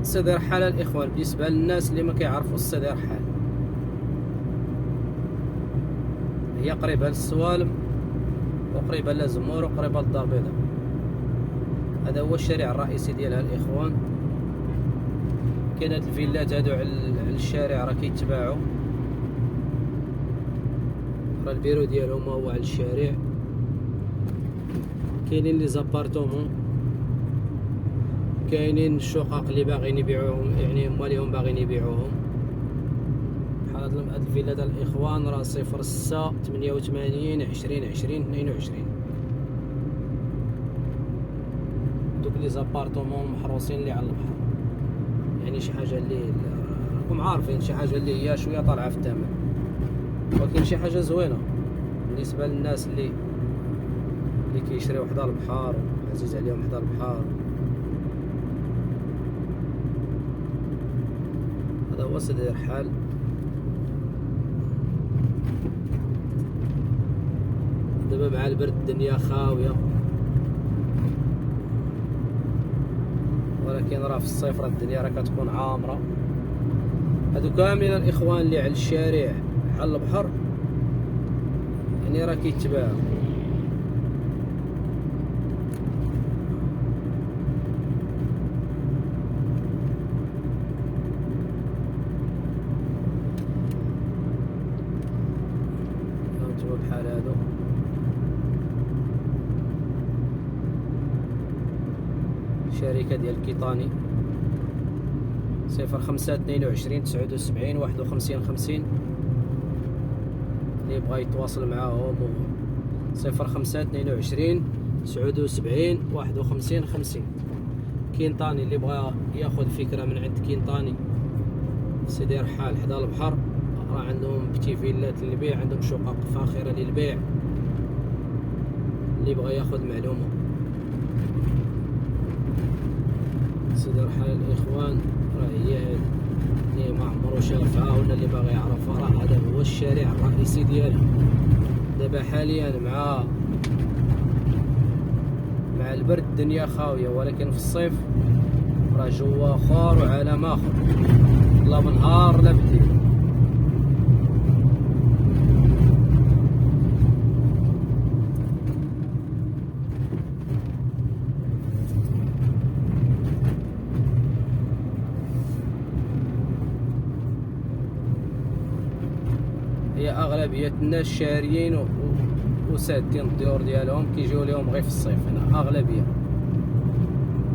سيدي رحال الاخوان بالنسبه للناس اللي ما كيعرفوا سيدي رحال، هي قريبه للسوالم وقريبه لزمور وقريبه للدار البيضاء. هذا هو الشارع الرئيسي ديالها الاخوان. كاين هاد الفيلات هادو على الشارع راه كيتباعوا، راه البيرو ديالهم هو على الشارع. كاينين لي زابارتومون، كاينين الشقق اللي باغيين يبيعوهم، يعني هما ليهم باغيين يبيعوهم. بحال هاد الفيلا ديال الاخوان راه 06 88 20 20 22. دوك لي زابارتومون محروسين اللي على البحر، يعني شي حاجه اللي راكم عارفين، شي حاجه اللي هي شويه طالعه في الثمن، ولكن شي حاجه زوينه بالنسبه للناس اللي كيشريو حدا البحر عزيز عليهم حدا البحر. هذا هو سيدي رحال. دابا مع البرد الدنيا خاويه، ولكن راه في الصيف راه الدنيا راه كتكون عامره. هادو كاملين الاخوان اللي على الشارع على البحر يعني راه كيتباعوا. هانتوما بحال هادو شركة ديال كيطاني 05 22 79 51 50. اللي بغا يتواصل معاهم 05 22 79 51 50. كينطاني اللي بغا ياخذ فكرة من عند كينطاني سيدي رحال حدا البحر، راه عندهم بتي فيلات للبيع، عندهم شقق فاخرة للبيع. اللي بغا ياخذ معلومة سيدي رحال الاخوان راه هي هادي اللي ما عمرو شافها ولا اللي باغي يعرفها، راه هذا هو الشارع الرئيسي ديالها. دابا حاليا مع البرد الدنيا خاويه، ولكن في الصيف راه جو اخر وعالم اخر، لا بنهار لا بالليل. هي اغلبيه الناس شاريين وسادين الديور ديالهم، كيجيو لهم غير في الصيف. هنا اغلبيه،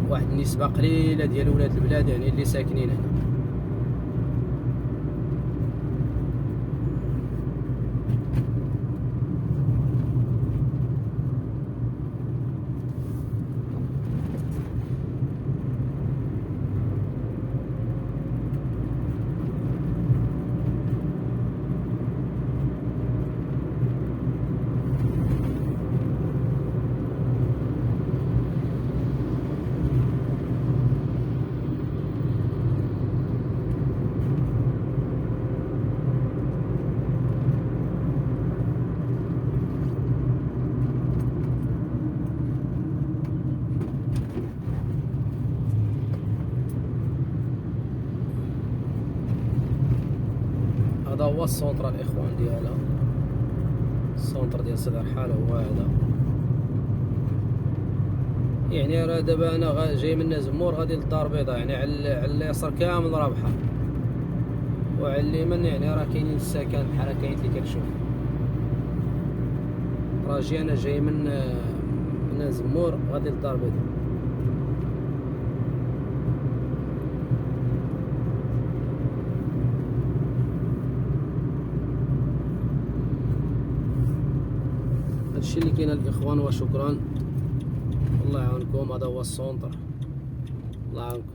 واحد النسبه قليله ديال ولاد البلاد يعني اللي ساكنين هنا. هذا هو السونتر الاخوان ديالها، السونتر ديال سيدي رحال هو هذا. يعني راه دابا انا جاي من زمور غادي للدار البيضاء، يعني على اليسار كامل راه بحر، وعلى اليمين يعني راه كاينين السكن بحال هكا اللي كتشوف. راجي انا جاي من زمور غادي للدار البيضاء. هادشي اللي كاين الاخوان، وشكرا، الله يعاونكم. هذا هو السونتر، الله يعاونكم.